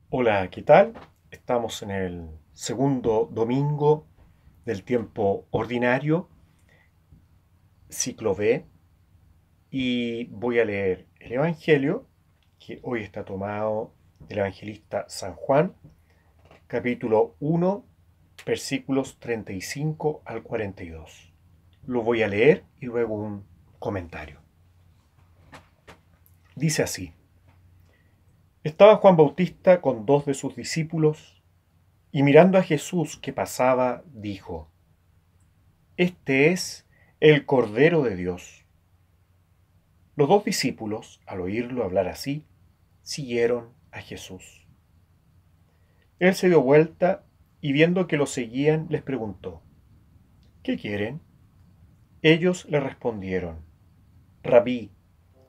Hola, ¿qué tal? Estamos en el segundo domingo del tiempo ordinario, ciclo B, y voy a leer el Evangelio, que hoy está tomado del evangelista San Juan, capítulo 1, versículos 35 al 42. Lo voy a leer y luego un comentario. Dice así: Estaba Juan Bautista con dos de sus discípulos, y mirando a Jesús que pasaba, dijo: Este es el Cordero de Dios. Los dos discípulos, al oírlo hablar así, siguieron a Jesús. Él se dio vuelta y viendo que lo seguían, les preguntó: ¿Qué quieren? Ellos le respondieron: Rabí,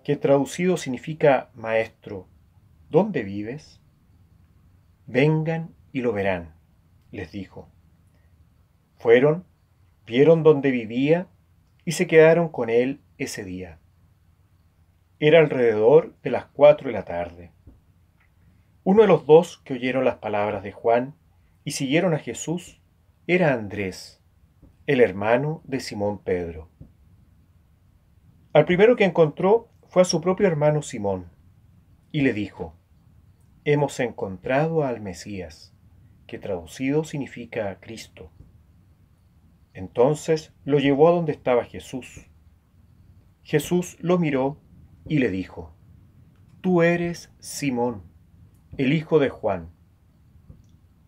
que traducido significa maestro, ¿dónde vives? Vengan y lo verán, les dijo. Fueron, vieron dónde vivía y se quedaron con él ese día. Era alrededor de las 4 de la tarde. Uno de los dos que oyeron las palabras de Juan y siguieron a Jesús era Andrés, el hermano de Simón Pedro. Al primero que encontró fue a su propio hermano Simón y le dijo: Hemos encontrado al Mesías, que traducido significa Cristo. Entonces lo llevó a donde estaba Jesús. Jesús lo miró y le dijo: Tú eres Simón, el hijo de Juan.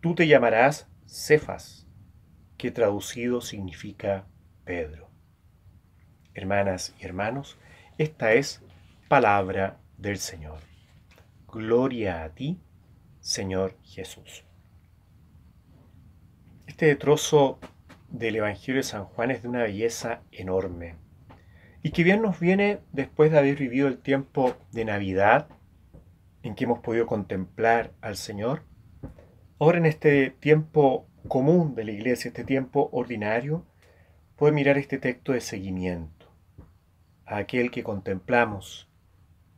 Tú te llamarás Cefas, que traducido significa Pedro. Hermanas y hermanos, esta es palabra del Señor. Gloria a ti, Señor Jesús. Este trozo del Evangelio de San Juan es de una belleza enorme y que bien nos viene después de haber vivido el tiempo de Navidad, en que hemos podido contemplar al Señor. Ahora, en este tiempo común de la Iglesia, este tiempo ordinario, puede mirar este texto de seguimiento a aquel que contemplamos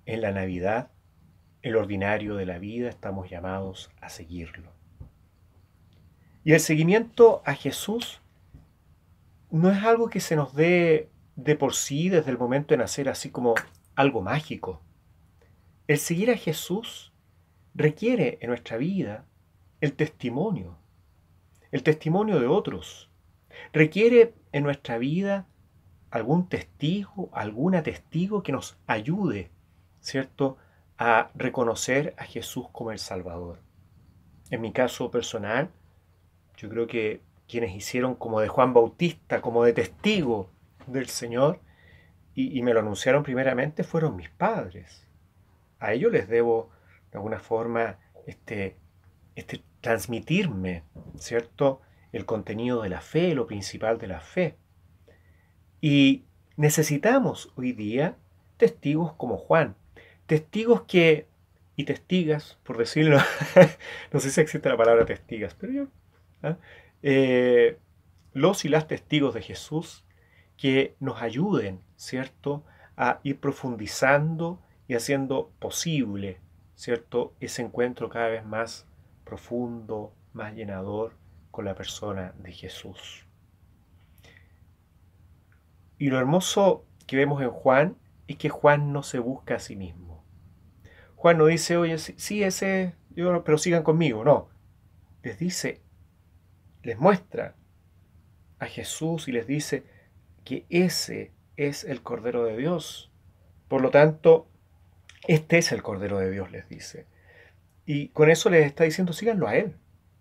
en la Navidad. El ordinario de la vida, estamos llamados a seguirlo. Y el seguimiento a Jesús no es algo que se nos dé de por sí desde el momento de nacer, así como algo mágico. El seguir a Jesús requiere en nuestra vida el testimonio de otros. Requiere en nuestra vida algún testigo, alguna testigo que nos ayude, ¿cierto?, a reconocer a Jesús como el Salvador. En mi caso personal, yo creo que quienes hicieron como de Juan Bautista, como de testigo del Señor, y me lo anunciaron primeramente, fueron mis padres. A ellos les debo, de alguna forma, transmitirme, ¿cierto?, el contenido de la fe, lo principal de la fe. Y necesitamos hoy día testigos como Juan, testigos que, y testigas, por decirlo, no sé si existe la palabra testigas, pero yo, ¿ah? Eh, los y las testigos de Jesús que nos ayuden, ¿cierto?, a ir profundizando y haciendo posible, ¿cierto?, ese encuentro cada vez más profundo, más llenador con la persona de Jesús. Y lo hermoso que vemos en Juan es que Juan no se busca a sí mismo. Juan no dice: oye, sí, ese, yo, pero sigan conmigo. No, les dice, les muestra a Jesús y les dice que ese es el Cordero de Dios. Por lo tanto, este es el Cordero de Dios, les dice. Y con eso les está diciendo: síganlo a Él.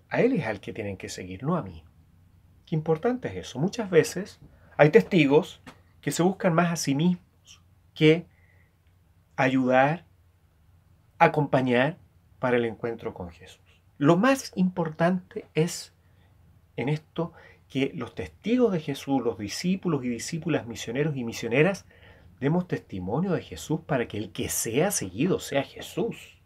A Él es al que tienen que seguir, no a mí. Qué importante es eso. Muchas veces hay testigos que se buscan más a sí mismos que ayudar, acompañar para el encuentro con Jesús. Lo más importante es en esto que los testigos de Jesús, los discípulos y discípulas, misioneros y misioneras, demos testimonio de Jesús para que el que sea seguido sea Jesús.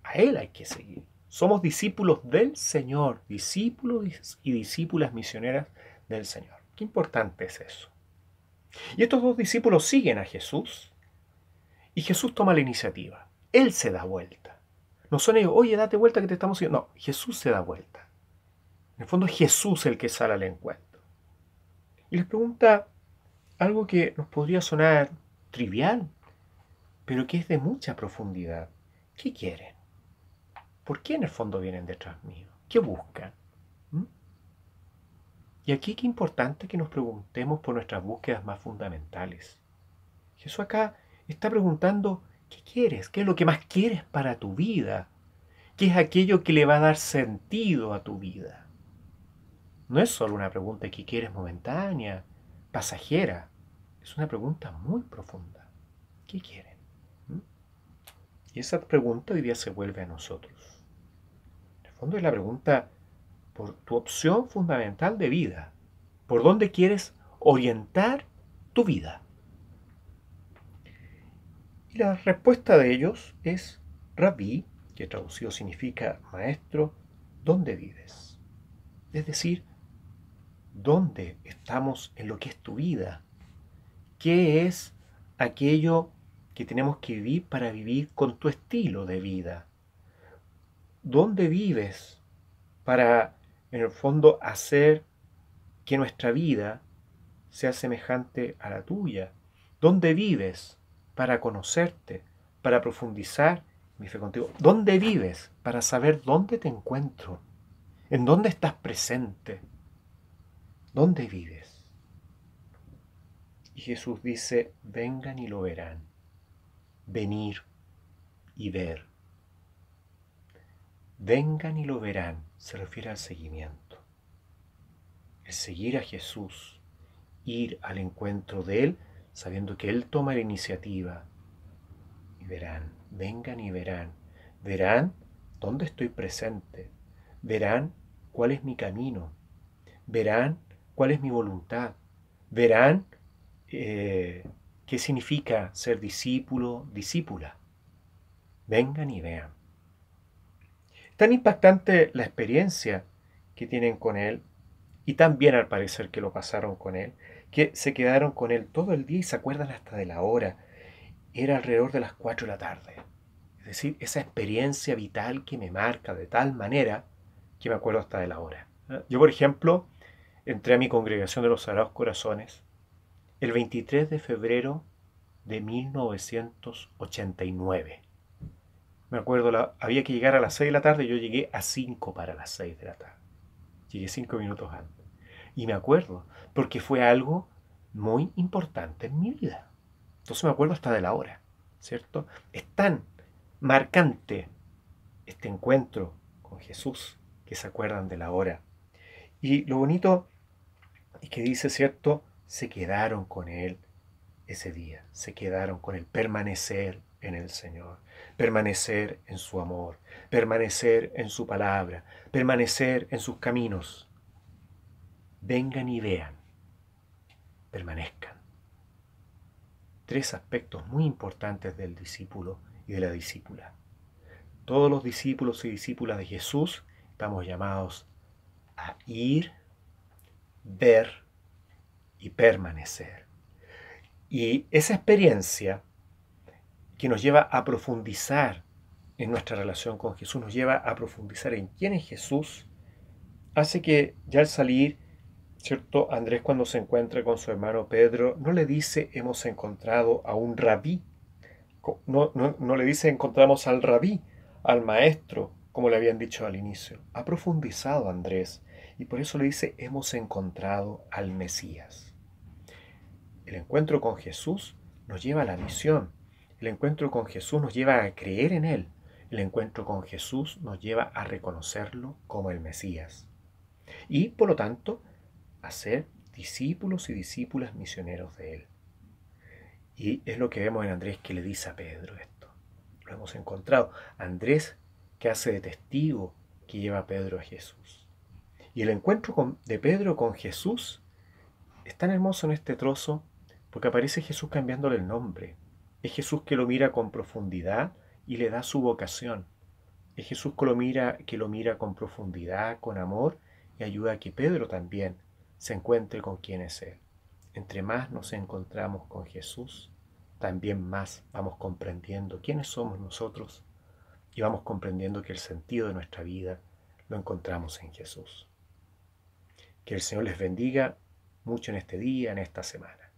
A Él hay que seguir. Somos discípulos del Señor, discípulos y discípulas misioneras del Señor. Qué importante es eso. Y estos dos discípulos siguen a Jesús y Jesús toma la iniciativa. Él se da vuelta. No son ellos, oye, date vuelta que te estamos siguiendo. No, Jesús se da vuelta. En el fondo es Jesús el que sale al encuentro. Y les pregunta algo que nos podría sonar trivial, pero que es de mucha profundidad. ¿Qué quieren? ¿Por qué en el fondo vienen detrás mío? ¿Qué buscan? ¿Mm? Y aquí qué importante que nos preguntemos por nuestras búsquedas más fundamentales. Jesús acá está preguntando, ¿qué quieres? ¿Qué es lo que más quieres para tu vida? ¿Qué es aquello que le va a dar sentido a tu vida? No es solo una pregunta que quieres momentánea, pasajera. Es una pregunta muy profunda. ¿Qué quieren? ¿Mm? Y esa pregunta hoy día se vuelve a nosotros. En el fondo es la pregunta por tu opción fundamental de vida. ¿Por dónde quieres orientar tu vida? Y la respuesta de ellos es Rabí, que traducido significa maestro, ¿dónde vives? Es decir, ¿dónde estamos en lo que es tu vida? ¿Qué es aquello que tenemos que vivir para vivir con tu estilo de vida? ¿Dónde vives para, en el fondo, hacer que nuestra vida sea semejante a la tuya? ¿Dónde vives para conocerte, para profundizar mi fe contigo? ¿Dónde vives para saber dónde te encuentro? ¿En dónde estás presente? ¿Dónde vives? Y Jesús dice, vengan y lo verán. Venir y ver. Vengan y lo verán se refiere al seguimiento. El seguir a Jesús, ir al encuentro de Él, sabiendo que Él toma la iniciativa. Y verán, vengan y verán. Verán dónde estoy presente. Verán cuál es mi camino. Verán cuál es mi voluntad. Verán qué significa ser discípulo, discípula. Vengan y vean. Tan impactante la experiencia que tienen con Él, y tan bien al parecer que lo pasaron con Él, que se quedaron con Él todo el día y se acuerdan hasta de la hora. Era alrededor de las 4 de la tarde. Es decir, esa experiencia vital que me marca de tal manera que me acuerdo hasta de la hora. Yo, por ejemplo, entré a mi congregación de los Sagrados Corazones el 23 de febrero de 1989. Me acuerdo, había que llegar a las 6 de la tarde, yo llegué a 5 para las 6 de la tarde. Llegué 5 minutos antes. Y me acuerdo, porque fue algo muy importante en mi vida. Entonces me acuerdo hasta de la hora, ¿cierto? Es tan marcante este encuentro con Jesús que se acuerdan de la hora. Y lo bonito es que dice, ¿cierto? Se quedaron con Él ese día, se quedaron con Él, permanecer en el Señor, permanecer en su amor, permanecer en su palabra, permanecer en sus caminos. Vengan y vean, permanezcan. 3 aspectos muy importantes del discípulo y de la discípula. Todos los discípulos y discípulas de Jesús estamos llamados a ir, ver y permanecer. Y esa experiencia que nos lleva a profundizar en nuestra relación con Jesús, nos lleva a profundizar en quién es Jesús, hace que ya al salir, ¿cierto? Andrés, cuando se encuentra con su hermano Pedro, no le dice hemos encontrado a un rabí, no le dice encontramos al rabí, al maestro, como le habían dicho al inicio. Ha profundizado Andrés y por eso le dice hemos encontrado al Mesías. El encuentro con Jesús nos lleva a la misión. El encuentro con Jesús nos lleva a creer en Él. El encuentro con Jesús nos lleva a reconocerlo como el Mesías. Y, por lo tanto, a ser discípulos y discípulas misioneros de Él. Y es lo que vemos en Andrés que le dice a Pedro esto. Lo hemos encontrado. Andrés que hace de testigo que lleva a Pedro a Jesús. Y el encuentro de Pedro con Jesús es tan hermoso en este trozo porque aparece Jesús cambiándole el nombre. Es Jesús que lo mira con profundidad y le da su vocación. Es Jesús que lo mira con profundidad, con amor y ayuda a que Pedro también se encuentre con quien es Él. Entre más nos encontramos con Jesús, también más vamos comprendiendo quiénes somos nosotros y vamos comprendiendo que el sentido de nuestra vida lo encontramos en Jesús. Que el Señor les bendiga mucho en este día, en esta semana.